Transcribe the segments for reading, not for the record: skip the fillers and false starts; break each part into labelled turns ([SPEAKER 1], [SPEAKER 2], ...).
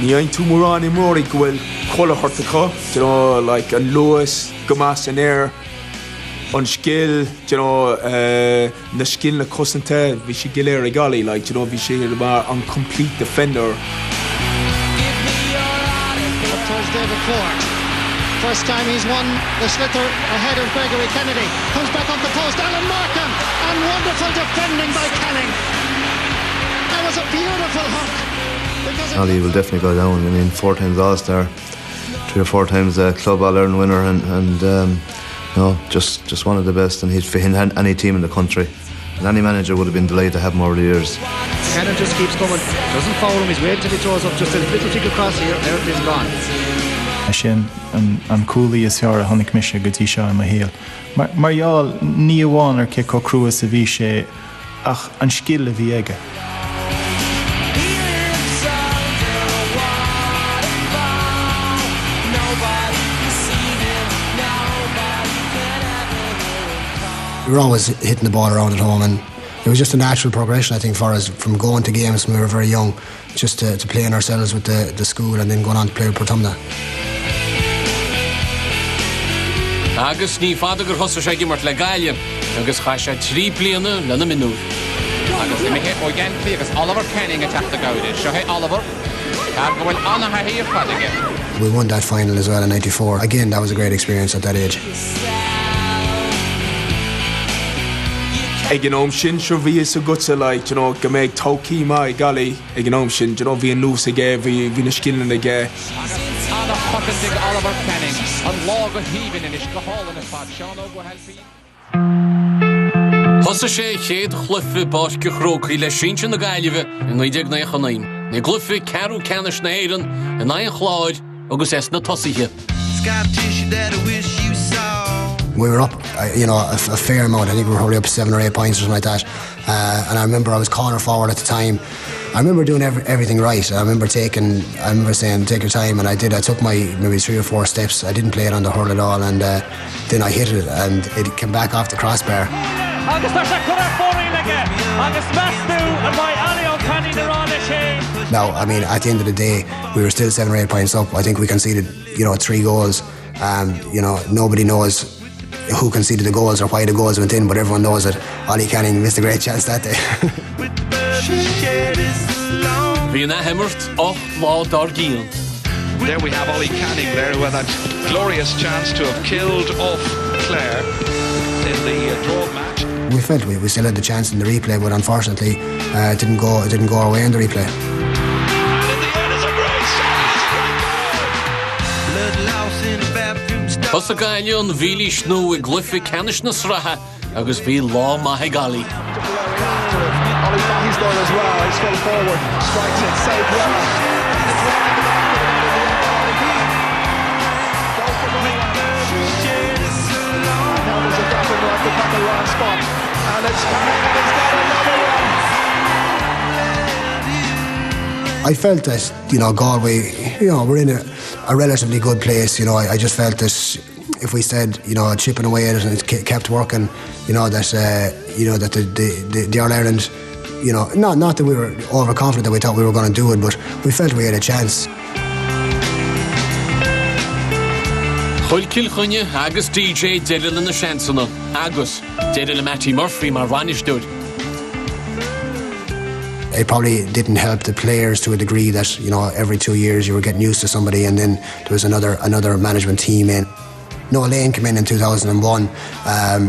[SPEAKER 1] Ní ein tú mórán I mórí gohfuil chola hortacha, you know, like an Lewis, gomas an air, an skill, you know, na skill na cosanta, vi she gil a gali, like, you know, vi she an complete defender.
[SPEAKER 2] Towards David Ford. First time he's won the sliotar ahead of Gregory Kennedy. Comes back off the post, Alan Markham, and wonderful defending by Canning. That was a beautiful hook.
[SPEAKER 3] Ollie will definitely go down. I mean, 4 times All-Star, 3 or 4 times Club All-Ireland winner, and no, just one of the best, and he'd fit in any team in the country. And any manager would have been delighted to have him over the years.
[SPEAKER 4] Cannon just keeps coming, doesn't follow him, he's waiting till he throws up just a little tick across here, there it is gone.
[SPEAKER 5] Sin an coolí is fear a tháinig mise go dtí seo am a héal. Mar gheall ní amháin ar cic ó cruas a bhí sé ach an scill a bhí aige.
[SPEAKER 6] We were always hitting the ball around at home, and it was just a natural progression, I think, for us from going to games when we were very young, just to playing ourselves with the school and then going on to play with Portumna.
[SPEAKER 7] Agus ní fada gur thosa sé gimmart le Gael, agus cha sé 3 bliana lena minú.
[SPEAKER 8] Agus na mé ó Gently agus Oliver Canning a teachta gaude. Seo hé Oliver, ar go bhfuil anna hí fada ge.
[SPEAKER 6] We won that final as well in '94. Again, that was a great experience at that age.
[SPEAKER 1] Ag an om sin sure bhí is a gutsa, like, you know, go méid tócí mai gali, ag an om sin, you know, bhí an lús aige, bhí na skillin aige.
[SPEAKER 8] Anna fucking Oliver Canning, an lága híbin in is go hálan is fad, Sean ó go helpi.
[SPEAKER 7] Thosa sé chéad chlufi bás go chrócaí le sinse na Gaillimhe in 1999. Ní glufi carú canis na éireann in 9 chláid agus es na tosaithe.
[SPEAKER 6] We were up, you know, a fair amount. I think we were probably up 7 or 8 points or something like that. And I remember I was corner forward at the time. I remember doing everything right. I remember saying, take your time, and I did. I took my maybe 3 or 4 steps. I didn't play it on the hurl at all, and then I hit it, and it came back off the crossbar. Now, I mean, at the end of the day, we were still 7 or 8 points up. I think we conceded, you know, 3 goals. You know, nobody knows who conceded the goals or why the goals went in, but everyone knows that Ollie Canning missed a great chance that day.
[SPEAKER 9] There we have Ollie Canning there with that glorious chance to have killed off Clare in the draw match.
[SPEAKER 6] We felt we still had the chance in the replay, but unfortunately it didn't go our way in the replay.
[SPEAKER 7] Thosa Gael an bhílí snú I glufi canis na sratha agus bhí lá maithe Gali.
[SPEAKER 10] Ollie Fahy's done as well. He's gone forward, strikes it, saved well. Now there's a gap in the back of the right spot, and it's coming, and it's got another one.
[SPEAKER 6] I felt that, you know, Galway, you know, we're in a relatively good place. You know, I just felt that if we said, you know, chipping away at it and it kept working, you know, that the All-Ireland, you know, not that we were overconfident that we thought we were going to do it, but we felt we had a chance.
[SPEAKER 7] Chuil Kilchunne agus DJ Daryl na Shansanna agus Daryl Matty Murphy mar vanishtud.
[SPEAKER 6] It probably didn't help the players to a degree that, you know, every 2 years you were getting used to somebody, and then there was another management team in. Noah Lane came in 2001.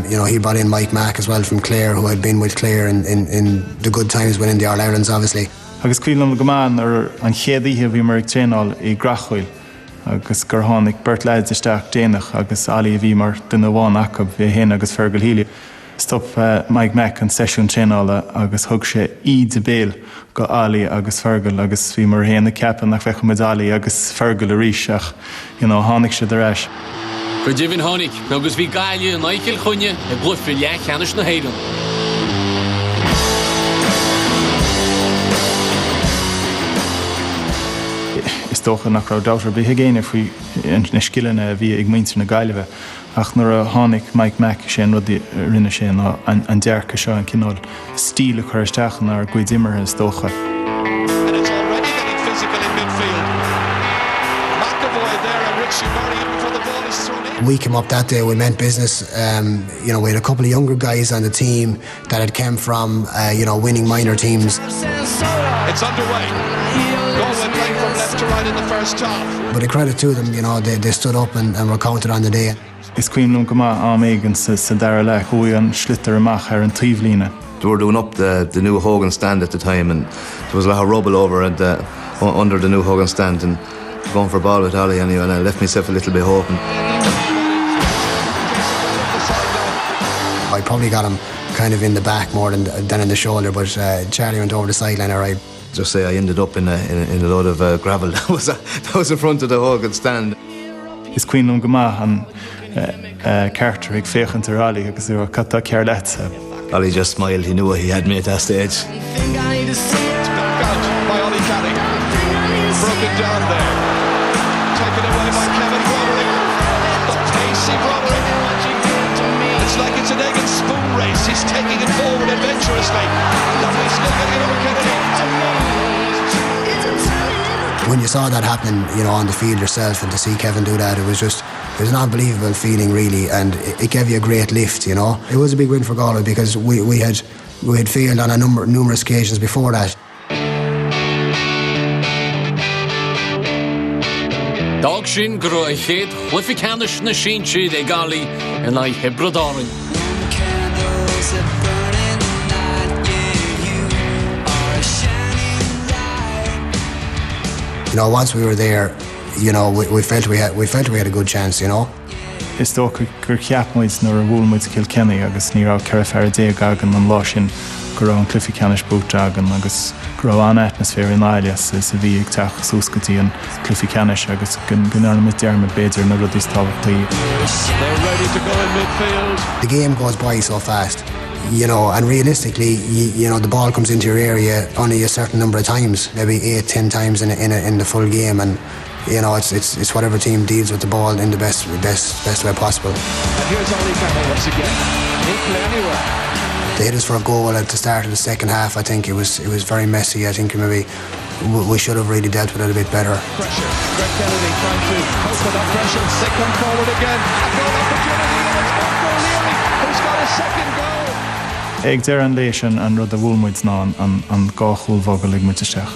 [SPEAKER 6] You know, he brought in Mike Mack as well from Clare, who had been with Clare in the good times winning the All-Irelands, obviously.
[SPEAKER 5] Agus cuilam go man an chéadaíthe bhí mar tréáil I grachhuil, agus gur tháinig Bert Lads isteach déanach agus Ollie bhí mar duna bháin acu bhí hen agus Fergal Healy. Stop Mike Mack an session tréála agus thug sé iad a béal go Ollie agus Fergal agus bhí mar héanana ceapan nach bheith chumid Ollie agus Fergal a rís ach, you know, tháinig sé de reis.
[SPEAKER 7] Go Divin Honig, agus bhí Gaile an Eichel Chunne a glufi leach canis na héireann.
[SPEAKER 5] Is tócha nach rá dátar bhí géine faoi na skillanna bhí ag muintir na Gaillimhe ach nuair a tháinig Mike Mack sé rudí rinne sé an dearcha seo an cinál stíle chuir isteachna ar gcuid immerthe is tócha.
[SPEAKER 9] And it's already getting physical in midfield.
[SPEAKER 6] We came up that day, we meant business. We had a couple of younger guys on the team that had come from, winning minor teams.
[SPEAKER 9] It's underway. Galway playing from left to right in the first half.
[SPEAKER 6] But a credit to them, they stood up and were counted on the day.
[SPEAKER 5] Is cuimlum go maith am éigean sa dara le chuaigh an sliotar amach ar an tríomhlíne.
[SPEAKER 3] They were doing up the new Hogan stand at the time, and there was a lot of rubble over at under the new Hogan stand, and going for a ball with Ollie anyway, and I left myself a little bit open.
[SPEAKER 6] I probably got him kind of in the back more than in the shoulder, but Charlie went over the sideline all right.
[SPEAKER 3] Just say I ended up in a load of gravel. That was in front of the Hogan stand.
[SPEAKER 5] Is cuimlum go maith an character ag féchantar Ollie agus they were cattá cear leat.
[SPEAKER 3] Ollie just smiled, he knew what he had me at that stage.
[SPEAKER 9] It's back out by Ollie Canning. Broken down there. Taken away by Kevin Broderick. The pacey Broderick. It's like it's an egg and spoon race. He's taking it forward adventurously. Lovely still getting over Kennedy.
[SPEAKER 6] When you saw that happening, on the field yourself, and to see Kevin do that, it was an unbelievable feeling, really, and it gave you a great lift. It was a big win for Galway because we had failed on numerous occasions before that.
[SPEAKER 7] Dag sin go a chéad chluificeannis na síntí ag Galí in le Hebridáin.
[SPEAKER 6] Once we were there, we felt we had a good chance.
[SPEAKER 5] Is tó gur ceapmuid nuair a bhfuilmuid Kilkenny agus ní rá ceithre fear déag agan an lá sin go raibh an cluificeannis bút agan agus go raibh an atmosfér in Aileas is a bhí ag teach súscatí an cluificeannis agus gnarmid dearmid beidir na rudí tábhachtaí.
[SPEAKER 9] They're ready to go in midfield.
[SPEAKER 6] The game goes by so fast. And realistically, the ball comes into your area only a certain number of times, maybe 8-10 times in the full game, and it's whatever team deals with the ball in the best way possible.
[SPEAKER 9] And here's Ollie Canning once again. He'll play anywhere.
[SPEAKER 6] They hit us for a goal at the start of the second half. I think it was very messy. I think maybe we should have really dealt with it a bit better.
[SPEAKER 9] Pressure. Greg Kennedy trying to cope with that pressure. They come forward again. A goal opportunity, and it's Marco O'Leary who's got a second goal.
[SPEAKER 5] Ag deir an léis an rud a bhfuilmuid ná an gá chúlmhógail ag muitisteach.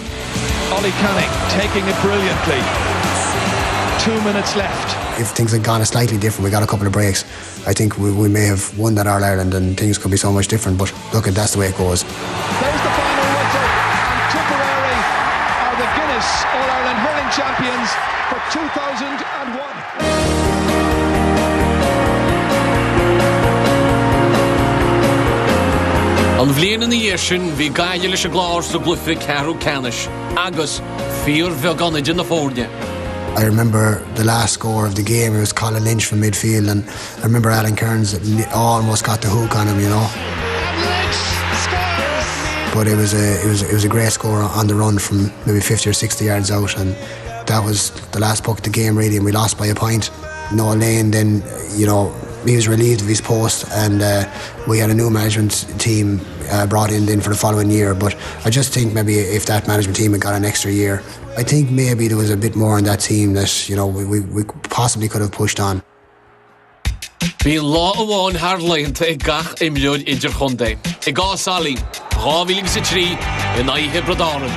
[SPEAKER 9] Ollie Canning taking it brilliantly. 2 minutes left.
[SPEAKER 6] If things had gone slightly different, we got a couple of breaks, I think we may have won that All-Ireland and things could be so much different, but look, that's the way it goes.
[SPEAKER 9] There's the final whistle, and Tipperary are the Guinness All-Ireland hurling champions for 2001.
[SPEAKER 7] An bhliain in the year sin, bhí gaiile leis a glár sa gluife Carú Canis, agus fíor bheag anid in the fórne.
[SPEAKER 6] I remember the last score of the game, it was Colin Lynch from midfield, and I remember Alan Kearns almost got the hook on him, But it was a great score on the run from maybe 50 or 60 yards out, and that was the last puck of the game really, and we lost by a point. Noah Lane then, he was relieved of his post, and we had a new management team brought in then for the following year. But I just think maybe if that management team had got an extra year, I think maybe there was a bit more in that team that we possibly could have pushed on.
[SPEAKER 7] Bhí lá amháin hurling ag gach imliúd idir chundé. I gá salí, 2003 in Hebridáin.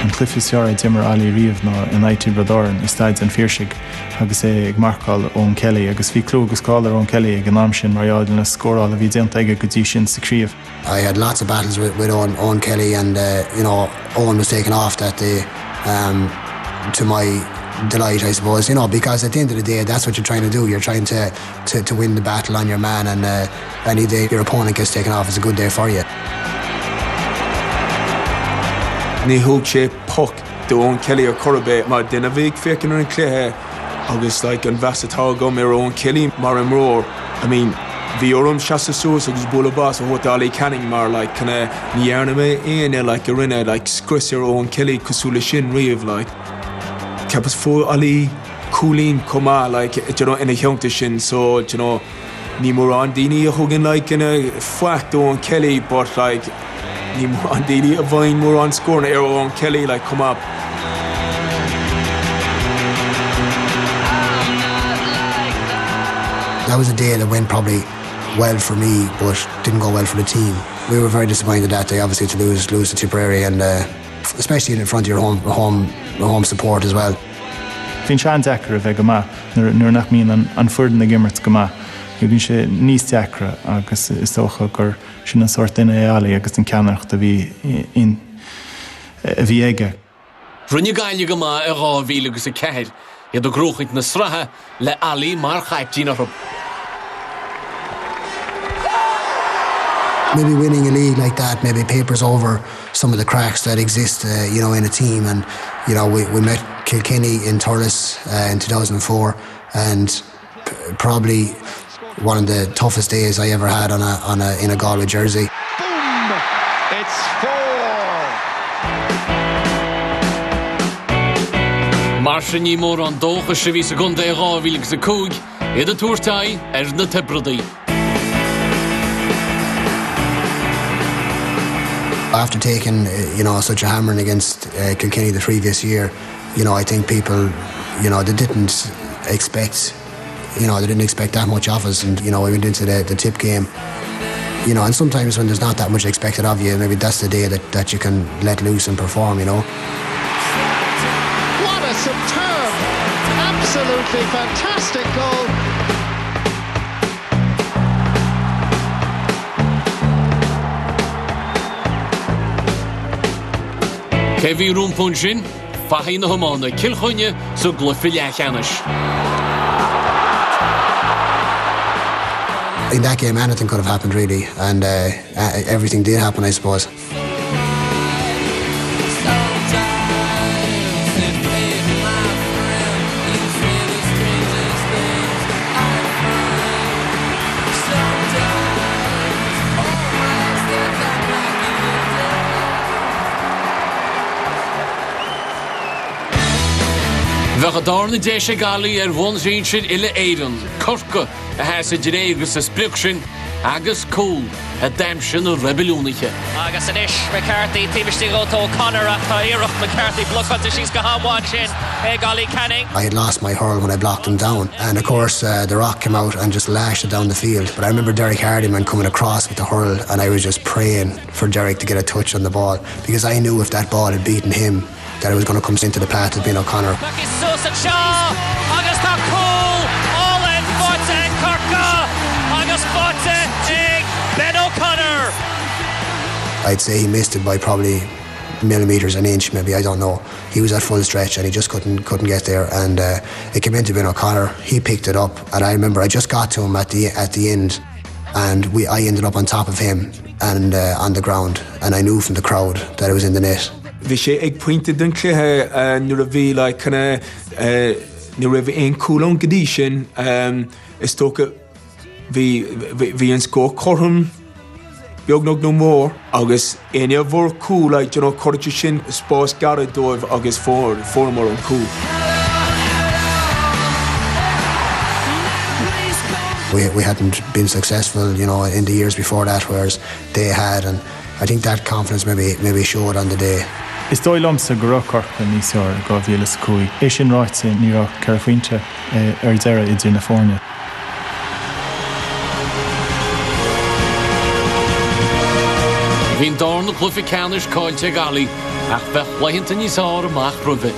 [SPEAKER 5] An clufiseoir dimmer Ollie riamh ná in Hebridáin is staid an fíorsigh agus ag marcáil Eoin Kelly agus bhí clú agus cáilear Eoin Kelly ag an am sin mar iad na scóráil a bhí déanta aige go dtí sin sa críomh.
[SPEAKER 6] I had lots of battles with Eoin Kelly, and Eoin was taken off that day, to my delight, I suppose, because at the end of the day, that's what you're trying to do. You're trying to win the battle on your man, and any day your opponent gets taken off is a good day for you.
[SPEAKER 1] Ní thug sé puck do Eoin Kelly ar Corabé mar duine bhíh fécinn ar an cléthe agus an bheasatá go ar Eoin Kelly mar an mrór. I mean, bhí orm seasta suas agus bula bás a thuirta Ollie Canning mar cinna ní dhearna mé aine a rinne scrios ar Eoin Kelly cosúla sin riamh ceapas fó Ollie cúlín comá ina theanta sin, so ní mór an daoine a thugann ina foicht Eoin Kelly, but ní mór an daoine a bhain mór an scórna ar Eoin Kelly come up.
[SPEAKER 6] that was a day that went probably well for me, but didn't go well for the team. We were very disappointed that day, obviously, to lose to Tipperary, and especially in front of your home support as well.
[SPEAKER 5] Bhín sean deacra a bheith go maith, nuair nach míon an fuirdan na gimmert go maith. Bhín sé níos deacra agus is tócha gur sin an sort duine éalaí agus an ceannachta a bhí aige.
[SPEAKER 7] Rinne Gaeilge go maith a 2004 iad a gróchaint na srathe le Ollie mar chaiptí na rub.
[SPEAKER 6] Maybe winning a league like that maybe papers over some of the cracks that exist, in a team. And we met Kilkenny in Thurles in 2004, and probably one of the toughest days I ever had in a Galway jersey.
[SPEAKER 9] Boom! It's 4.
[SPEAKER 7] Mar ní mór an dócha se bhí secunda 2005 iad a túirtaí na Tipperary.
[SPEAKER 6] After taking, such a hammering against Kilkenny the previous year, I think people, they didn't expect that much of us, and we went into the tip game, and sometimes when there's not that much expected of you, maybe that's the day that you can let loose and perform,
[SPEAKER 2] What a superb, absolutely fantastic goal.
[SPEAKER 7] Kevin Rumpunchin, Fahi na Homana, Kilchonye, so Gluffy Laochra.
[SPEAKER 6] In that game, anything could have happened, really, and everything did happen, I suppose.
[SPEAKER 7] Vegadorna Desha Gali one sin ille Eoin, Corca, a has a Genegus a spliction, Agus cool, a damshin of rebellioniche.
[SPEAKER 11] Agus an ish, McCarthy, Tíbistígo to Connor at Tairach, McCarthy, block until she's gone watching, Ollie Canning.
[SPEAKER 6] I had lost my hurl when I blocked him down, and of course the rock came out and just lashed it down the field. But I remember Derek Hardiman coming across with the hurl, and I was just praying for Derek to get a touch on the ball, because I knew if that ball had beaten him, that it was going to come into the path of being O'Connor.
[SPEAKER 11] Lucky Susan Shaw, Agus tá cool, all in Forte Corca, Agus Forte Ben O'Connor.
[SPEAKER 6] I'd say he missed it by probably millimetres, an inch, maybe, I don't know. He was at full stretch and he just couldn't get there, and it came into Ben O'Connor. He picked it up, and I remember I just got to him at the end, and I ended up on top of him and on the ground, and I knew from the crowd that it was in the net.
[SPEAKER 1] Bhí sé ag pointe den cluthe nuair a bhí nuair a bhí ein cúlán go dtí sin is tócha bhí an scór chortham beagnog nó mór agus aine bhór cúl chuirte sin spás gara dóibh agus fór an cúl.
[SPEAKER 6] We hadn't been successful, in the years before that, whereas they had, and I think that confidence maybe showed on the day.
[SPEAKER 5] Is dóillamsa go raibh Corca níos eoir 2005. É sin ráite ní raibh cearfaointe ar deireadh idir na Fórne.
[SPEAKER 7] Bhín darna Cluffy Canis cáilte Gali, ach bheith leitheanta níos ára amach rubhe.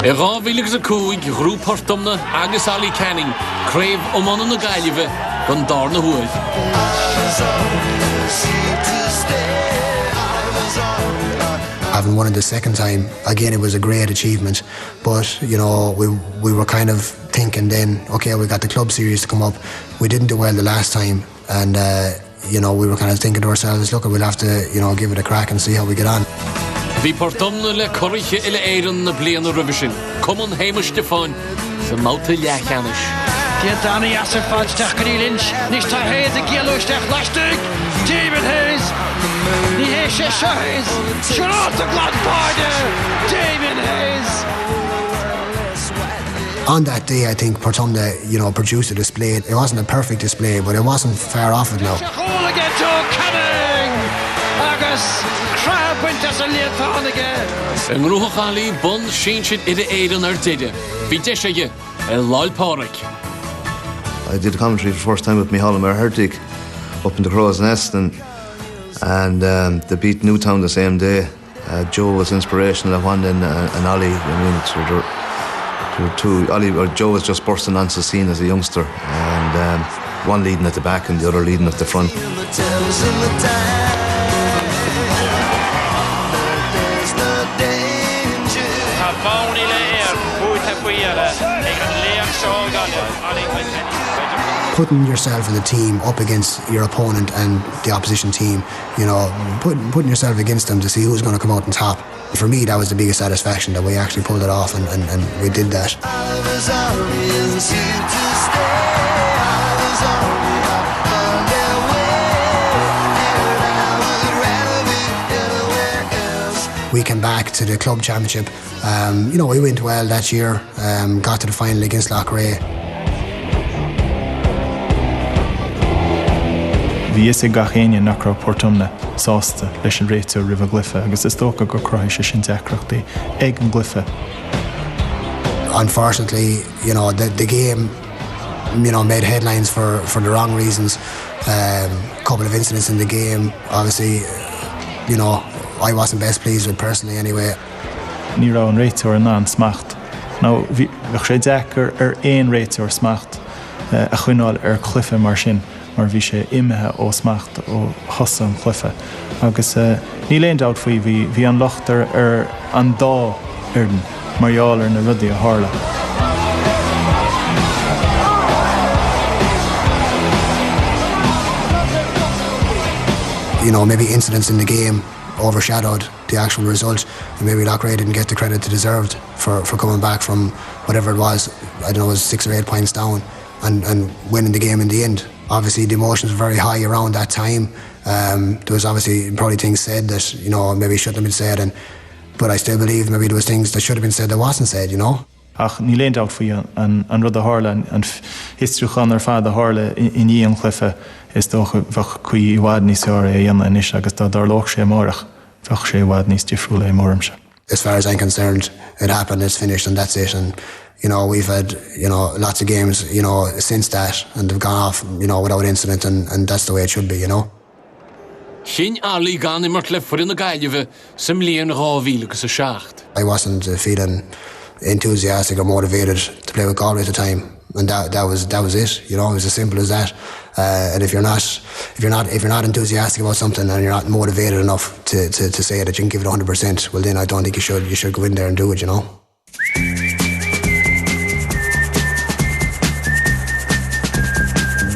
[SPEAKER 7] Eoin a cúig grŵp Portumna agus Ollie Canning, Crave Omana na Gailve, gan darna hwyl.
[SPEAKER 6] Having won it the second time, again, it was a great achievement, but we were kind of thinking then, okay, we got the club series to come up. We didn't do well the last time, and we were kind of thinking to ourselves, look, we'll have to give it a crack and see how we get on.
[SPEAKER 7] Bhí Portumna le corriche ile Éireann na bliana revision. Cumann Hamish Stefan sa Malta Laochranis.
[SPEAKER 10] Get Danny Asser Fudge Techni Lynch. Nish ta Hayes a Giello Stech Lastig. David Hayes. Ni Hayes Hayes. Charlotte Gladbarder. David Hayes.
[SPEAKER 6] On that day, I think Portumna, produced a display. It wasn't a perfect display, but it wasn't far off it now.
[SPEAKER 10] Goal again to Canning! Agus crab winters a lead again.
[SPEAKER 7] Yn rhwch Ali, bun sinchid i'r eirin ar dydde. Fi desha ye, Lal Porrick.
[SPEAKER 3] I did commentary for the first time with Micheál Hurtig up in the Crow's Nest, and they beat Newtown the same day. Joe was inspirational at one end, and Ollie, Joe was just bursting onto the scene as a youngster, and one leading at the back and the other leading at the front.
[SPEAKER 6] Putting yourself in the team up against your opponent and the opposition team, putting yourself against them to see who's going to come out on top. For me, that was the biggest satisfaction, that we actually pulled it off and we did that. We came back to the club championship. We went well that year, got to the final against Laochra Gael.
[SPEAKER 5] Bhí is gachéine nachra Portumna sásta leis an réiteú ribh glyfa, agus is tócha go croithise sin deacrachtaí ag an glyfa.
[SPEAKER 6] Unfortunately, the game, made headlines for the wrong reasons. Couple of incidents in the game, obviously, I wasn't best pleased with personally anyway.
[SPEAKER 5] Ní rá an réiteúir an ná smacht. Ná bhí sé deacar ar éon réiteúir smacht a chuineáil ar chluife mar sin, mar bhí sé imethe ó smacht ó thosa an chluife. Agus ní léon doubt faoi bhí an lochtar ar an dá ardan marall ar na rudaí a tharla.
[SPEAKER 6] Maybe incidents in the game overshadowed the actual result, and maybe Laochra Gael didn't get the credit they deserved for coming back from whatever it was. I don't know, it was 6 or 8 points down and winning the game in the end. Obviously the emotions were very high around that time. There was obviously probably things said that maybe shouldn't have been said, but I still believe maybe there was things that should have been said that wasn't said.
[SPEAKER 5] Ach ní léon doubt faoi an rud a tharla an histruchan ar fad a tharla in í an chluife is dócha bheith chuí bhhad níos ára é dhéanana inis, agus tá dar lách sé mórach bheith sé bhhad níos difriúla é mórmse.
[SPEAKER 6] As far as I'm concerned, it happened, it's finished, and that's it. And we've had lots of games since that, and they've gone off without incident, and that's the way it should be.
[SPEAKER 7] Sin Ali gan immer clifford in the Gailve, some líon rávíl agus a seacht.
[SPEAKER 6] I wasn't feeling enthusiastic or motivated to play with Galway at the time, and that was it. It was as simple as that. And if you're not enthusiastic about something and you're not motivated enough to say that you can give it 100%, well then I don't think you should go in there and do it.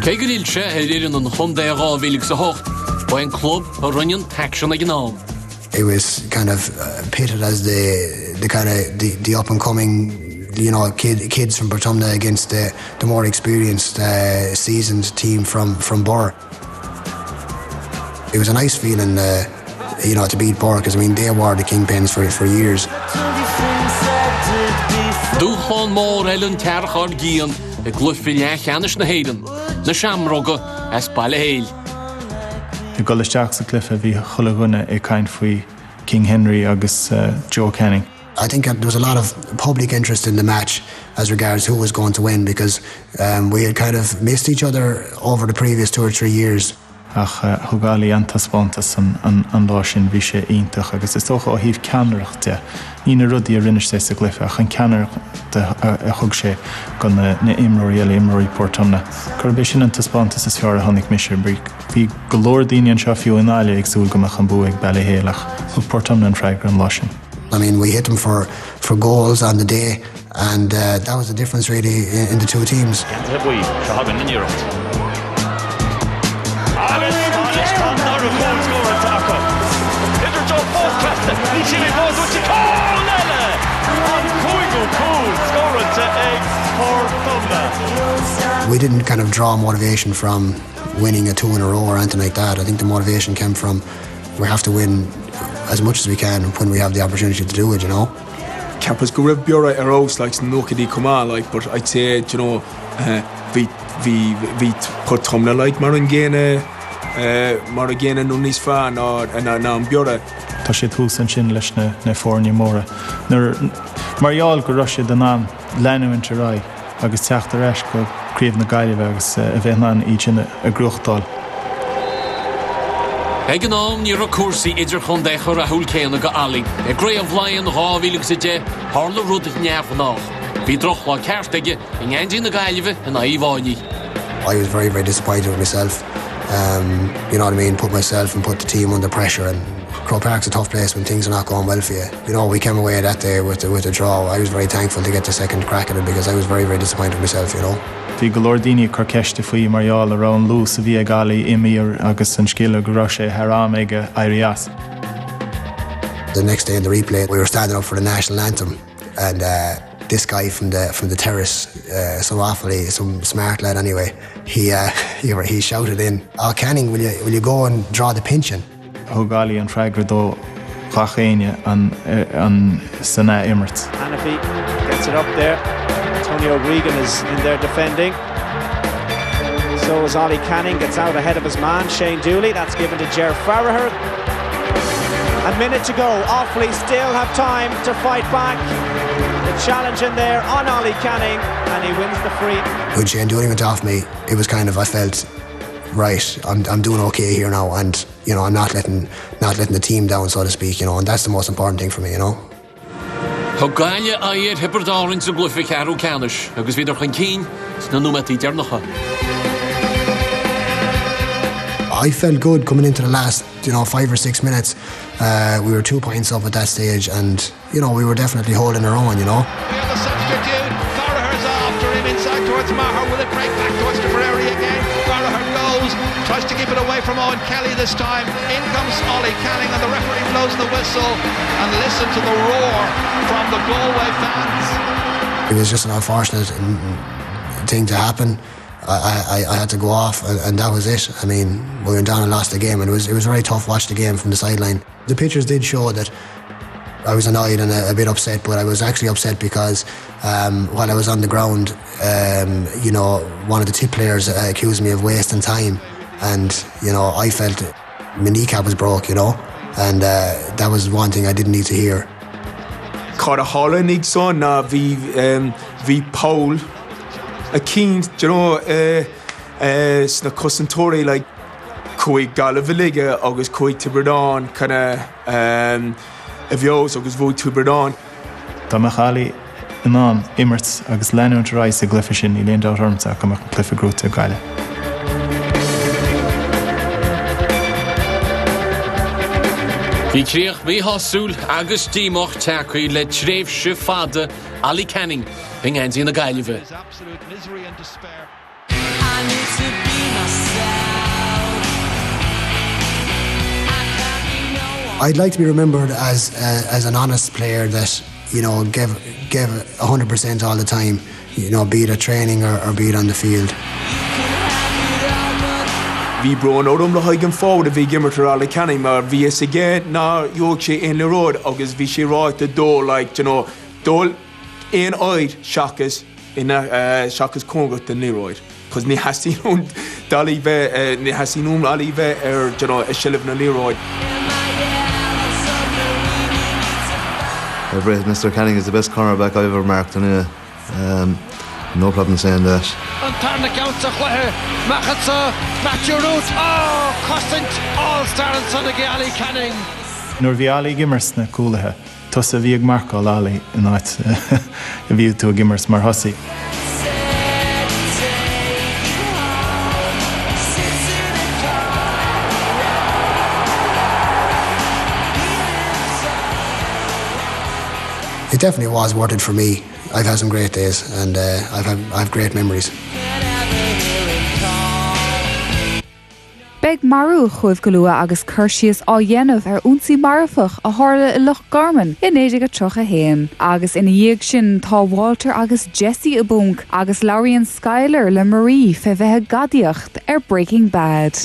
[SPEAKER 7] Keiguril sé in an Hyundai rávíl sa hocht, by an club or running action again.
[SPEAKER 6] It was kind of pitted as the up and coming kids from Portumna against the more experienced seasoned team from Burr. It was a nice feeling to beat Burr, because they were the kingpins for years.
[SPEAKER 7] Dúchan mór Ellen Terchard Gian a glufileach Anish na Hayden na Shamroga as Ballyhale.
[SPEAKER 5] The Gullisteach sa clifa bhí chulaguna é caint faoi King Henry agus Joe Canning.
[SPEAKER 6] I think there was a lot of public interest in the match as regards who was going to win, because we had kind of missed each other over the previous 2 or 3 years.
[SPEAKER 5] Ach thugálaí antaspontas an lá sin bhí sé iontach, agus is tócha ó híomh ceannaireachta ní na rudaí a rinne sé sa glyfa, ach an ceannaireachta a thug sé gan na imróí eile imróí Portumna. Cur bhí sin antaspontas is fearr a tháinig misir bríc. Bhí go leor daoine an seo fiú in áile ag súil gomach an bú ag Ballyhale ach thug Portumna an freigra an lá sin.
[SPEAKER 6] We hit them for goals on the day, and that was the difference really in the two teams. We didn't kind of draw motivation from winning a 2 in a row or anything like that. I think the motivation came from we have to win as much as we can when we have the opportunity to do it.
[SPEAKER 1] campus go raibh beara ar ós like nóchadí cumá like but I'd say you know bhí Portumna like mar an ggéine nó níos fearr ná an beara.
[SPEAKER 5] Tá sé tús an sin leis na fórne móra. Marall go raise den an leanúin rá agus teachta reis go críomh na Gaillimh agus a bheith an í sin a gruachtáil.
[SPEAKER 7] Ag an am ní cuasaí idir chun dechar a thúil céanna go Ollie. Ag gréamh bhlainn 2010 hála rud neamhnách. Bhí droch lá ceirteige in Andy na Gaillimh in Eoin.
[SPEAKER 6] I was very, very disappointed with myself. You know what I mean? Put myself and put the team under pressure, and Croke Park's a tough place when things are not going well for you. You know, we came away that day with a draw. I was very thankful to get the second crack at it because I was very, very disappointed with myself, you know.
[SPEAKER 5] Bhí go leor daoine chu ceiste faoi Marall arán lús a bhí a gálaí imíor agus an scéile go raibh sé harám ag éirí.
[SPEAKER 6] The next day in the replay, we were standing up for the national anthem, and this guy from the terrace, some smart lad anyway, he shouted in, "Oh, Canning, will you go and draw the pension?"
[SPEAKER 5] Thugálaí an freigra dó chachéine an sanna immert.
[SPEAKER 12] Hannafy gets it up there. Tony O'Regan is in there defending. So is Ollie Canning, gets out ahead of his man, Shane Dooley. That's given to Ger Farragher. A minute to go. Offaly still have time to fight back. The challenge in there on Ollie Canning, and he wins the free.
[SPEAKER 6] When Shane Dooley went off me, it was kind of, I felt, right, I'm doing okay here now, and you know, I'm not letting the team down, so to speak, you know, and that's the most important thing for me, you know.
[SPEAKER 7] Gaile aiad hipperdárin sa glufi Carú Canis, agus bhí chun cín na numatí dearnacha.
[SPEAKER 6] I felt good coming into the last, 5 or 6 minutes. We were 2 points up at that stage, and we were definitely holding our own, We have
[SPEAKER 9] a substitute. Farragher's after him inside towards Maher. Will it break back towards Tipperary again? Farragher goes, tries to keep it away from Eoin Kelly this time. In comes Ollie Canning, and the referee blows the whistle. And listen to the roar from the Galway fans.
[SPEAKER 6] It was just an unfortunate thing to happen. I had to go off, and that was it. I mean, we went down and lost the game, and it was very tough to watch the game from the sideline. The pictures did show that I was annoyed and a bit upset, but I was actually upset because while I was on the ground, one of the tip players accused me of wasting time, and I felt my kneecap was broke, and that was one thing I didn't need to hear.
[SPEAKER 1] Caught a hurling nig son na vi Paul a keen, sna cusantóirí like chuig Galway agus chuig Tipperary kinda a bheos agus bhóg Tipperary.
[SPEAKER 5] Tá Michaeli in an immert agus leanúint ráis a glyfa sin I léon dáthormsa go glyfa grúta Gaile.
[SPEAKER 7] Bhí críoch mí hasúil agus tímoch teacaí le tréimhse fada Ollie Canning in Andy na Gaillimh.
[SPEAKER 9] There's absolute misery and despair.
[SPEAKER 13] I need to be myself. I can't be no one.
[SPEAKER 6] I'd like to be remembered as an honest player that gave 100% all the time, be it at training or be it on the field.
[SPEAKER 1] Bhí brón óm le haigean fád a bhí gimartar Ollie Canning mar bhí is agé ná dheog sé in le ród agus bhí sé ráit a dó dul éon oid seachas ina seachas cóngat den líróid. Cos ní hasíún dalí bheith ní hasíún Ollie bheith a siilibh na líróid.
[SPEAKER 3] Mr. Canning is the best cornerback I've ever marked, and no problem saying that.
[SPEAKER 10] Antarna counts a chwethe, Machatsa, Matthew Root, Costant, All-Star and son of Ollie Canning.
[SPEAKER 5] Nuair bhí Ollie gimmers na cúlathe, tus a bhí ag marcáil Ollie in áit a bhíú tú a gimmers mar thosaigh.
[SPEAKER 6] It definitely was worth it for me. I've had some great days, and I've great memories.
[SPEAKER 14] Beg marú chuibh go lua agus chuirsíos á dhéanamh únsaí marfach a tharla I Loch Garman in 1931. Agus ina dhéag sin tá Walter agus Jesse a bunk agus Laurian Skyler le Marie fe bheitthe gadaíocht Breaking Bad.